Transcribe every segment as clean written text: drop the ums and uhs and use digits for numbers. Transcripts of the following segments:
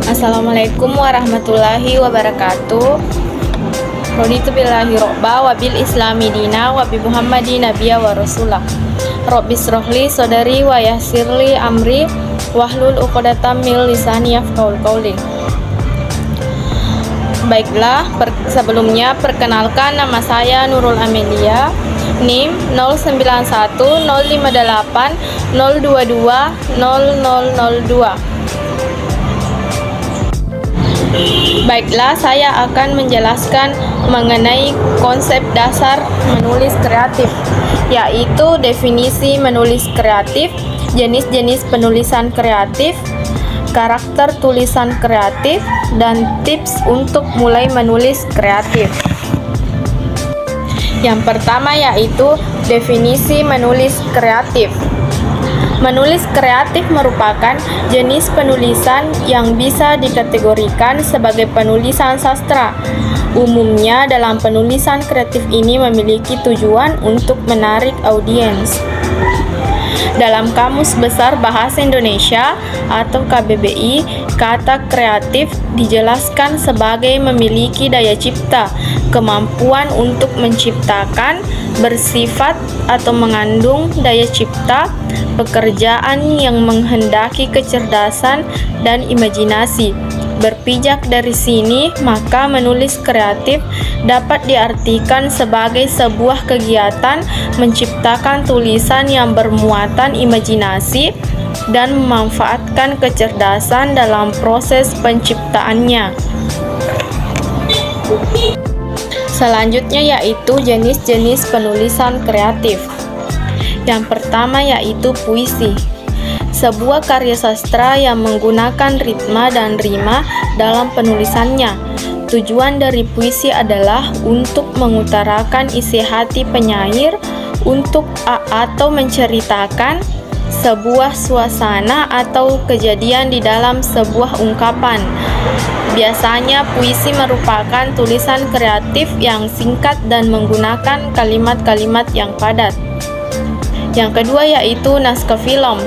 Assalamualaikum warahmatullahi wabarakatuh. Raditu billahi robba wa bil islami dina wa bi muhammadin nabiyya wa rasulah. Rabbis rohli sodari wa yassirli amri wahlul uqdatam min lisani yafqahul qawli. Baiklah, sebelumnya perkenalkan nama saya Nurul Amelia, NIM 09105802200002. Baiklah, saya akan menjelaskan mengenai konsep dasar menulis kreatif, yaitu definisi menulis kreatif, jenis-jenis penulisan kreatif, karakter tulisan kreatif, dan tips untuk mulai menulis kreatif. Yang pertama yaitu definisi menulis kreatif. Menulis kreatif merupakan jenis penulisan yang bisa dikategorikan sebagai penulisan sastra. Umumnya dalam penulisan kreatif ini memiliki tujuan untuk menarik audiens. Dalam Kamus Besar Bahasa Indonesia atau KBBI, kata kreatif dijelaskan sebagai memiliki daya cipta, kemampuan untuk menciptakan, bersifat atau mengandung daya cipta, pekerjaan yang menghendaki kecerdasan dan imajinasi. Berpijak dari sini, maka menulis kreatif dapat diartikan sebagai sebuah kegiatan menciptakan tulisan yang bermuatan imajinasi dan memanfaatkan kecerdasan dalam proses penciptaannya. Selanjutnya yaitu jenis-jenis penulisan kreatif. Yang pertama yaitu puisi. Sebuah karya sastra yang menggunakan ritma dan rima dalam penulisannya. Tujuan dari puisi adalah untuk mengutarakan isi hati penyair atau menceritakan sebuah suasana atau kejadian di dalam sebuah ungkapan. Biasanya puisi merupakan tulisan kreatif yang singkat dan menggunakan kalimat-kalimat yang padat. Yang kedua yaitu naskah film.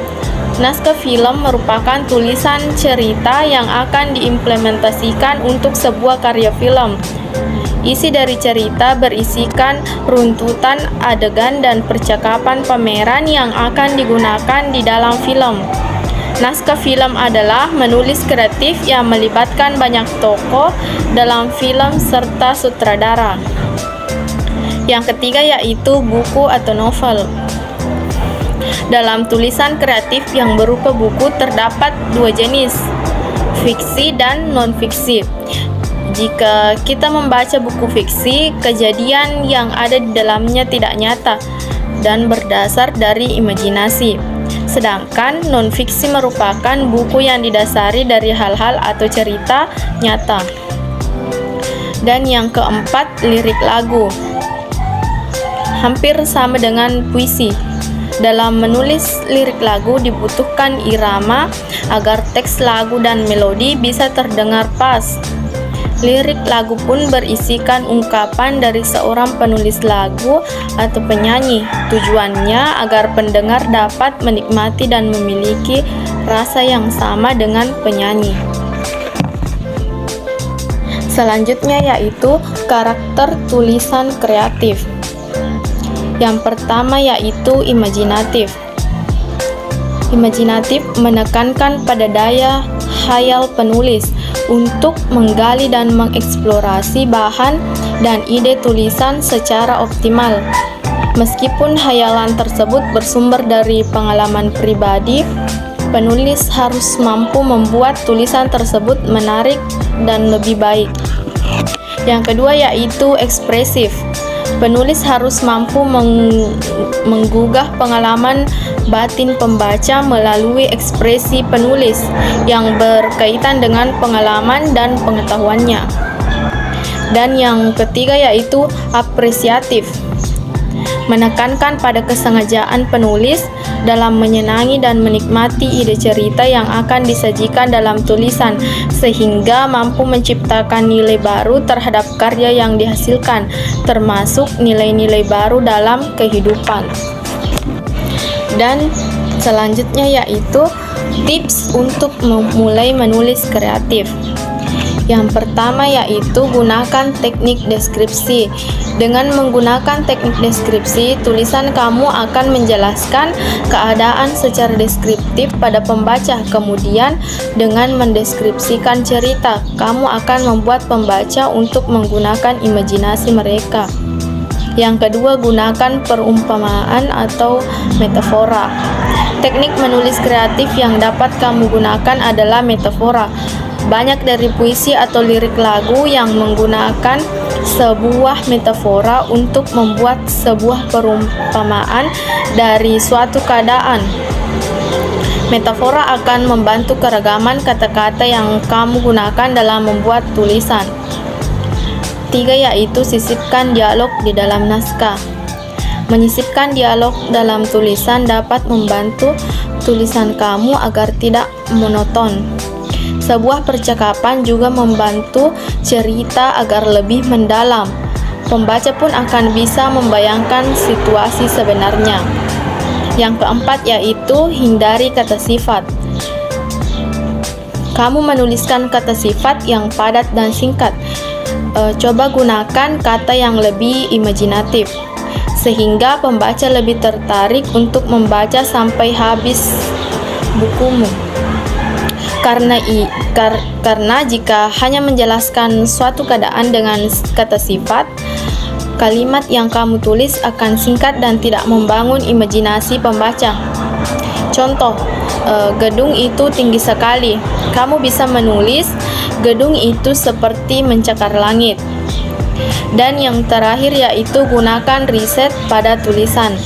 Naskah film merupakan tulisan cerita yang akan diimplementasikan untuk sebuah karya film. Isi dari cerita berisikan runtutan adegan dan percakapan pameran yang akan digunakan di dalam film. Naskah film adalah menulis kreatif yang melibatkan banyak tokoh dalam film serta sutradara. Yang ketiga yaitu buku atau novel. Dalam tulisan kreatif yang berupa buku terdapat dua jenis, fiksi dan non-fiksi. Jika kita membaca buku fiksi, kejadian yang ada di dalamnya tidak nyata dan berdasar dari imajinasi. Sedangkan non-fiksi merupakan buku yang didasari dari hal-hal atau cerita nyata. Dan yang keempat, lirik lagu. Hampir sama dengan puisi. Dalam menulis lirik lagu dibutuhkan irama agar teks lagu dan melodi bisa terdengar pas. Lirik lagu pun berisikan ungkapan dari seorang penulis lagu atau penyanyi. Tujuannya agar pendengar dapat menikmati dan memiliki rasa yang sama dengan penyanyi. Selanjutnya yaitu karakter tulisan kreatif. Yang pertama yaitu imajinatif. Imajinatif menekankan pada daya khayal penulis untuk menggali dan mengeksplorasi bahan dan ide tulisan secara optimal. Meskipun khayalan tersebut bersumber dari pengalaman pribadi, penulis harus mampu membuat tulisan tersebut menarik dan lebih baik. Yang kedua yaitu ekspresif. Penulis harus mampu menggugah pengalaman batin pembaca melalui ekspresi penulis yang berkaitan dengan pengalaman dan pengetahuannya. Dan yang ketiga yaitu apresiatif. Menekankan pada kesengajaan penulis dalam menyenangi dan menikmati ide cerita yang akan disajikan dalam tulisan, sehingga mampu menciptakan nilai baru terhadap karya yang dihasilkan, termasuk nilai-nilai baru dalam kehidupan. Dan selanjutnya yaitu Tips untuk memulai menulis kreatif. Yang pertama yaitu gunakan teknik deskripsi. Dengan menggunakan teknik deskripsi, tulisan kamu akan menjelaskan keadaan secara deskriptif pada pembaca. Kemudian, dengan mendeskripsikan cerita, kamu akan membuat pembaca untuk menggunakan imajinasi mereka. Yang kedua, gunakan perumpamaan atau metafora. Teknik menulis kreatif yang dapat kamu gunakan adalah metafora. Banyak dari puisi atau lirik lagu yang menggunakan sebuah metafora untuk membuat sebuah perumpamaan dari suatu keadaan. Metafora akan membantu keragaman kata-kata yang kamu gunakan dalam membuat tulisan. 3 yaitu sisipkan dialog di dalam naskah. Menyisipkan dialog dalam tulisan dapat membantu tulisan kamu agar tidak monoton. Sebuah percakapan juga membantu cerita agar lebih mendalam. Pembaca pun akan bisa membayangkan situasi sebenarnya. Yang keempat yaitu hindari kata sifat. Kamu menuliskan kata sifat yang padat dan singkat. Coba gunakan kata yang lebih imajinatif, sehingga pembaca lebih tertarik untuk membaca sampai habis bukumu. Karena jika hanya menjelaskan suatu keadaan dengan kata sifat, kalimat yang kamu tulis akan singkat dan tidak membangun imajinasi pembaca. Contoh, gedung itu tinggi sekali. Kamu bisa menulis, gedung itu seperti mencakar langit. Dan yang terakhir yaitu gunakan riset pada tulisan.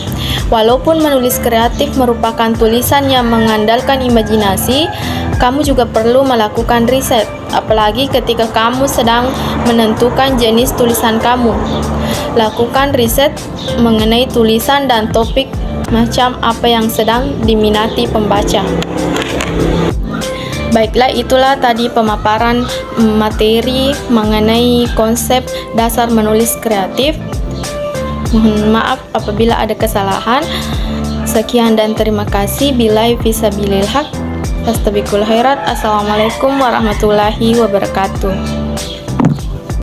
Walaupun menulis kreatif merupakan tulisan yang mengandalkan imajinasi, kamu juga perlu melakukan riset, apalagi ketika kamu sedang menentukan jenis tulisan kamu. Lakukan riset mengenai tulisan dan topik macam apa yang sedang diminati pembaca. Baiklah, itulah tadi pemaparan materi mengenai konsep dasar menulis kreatif. Mohon maaf apabila ada kesalahan. Sekian dan terima kasih. Billahi fisabilil haq. Fastabiqul khairat. Assalamualaikum warahmatullahi wabarakatuh.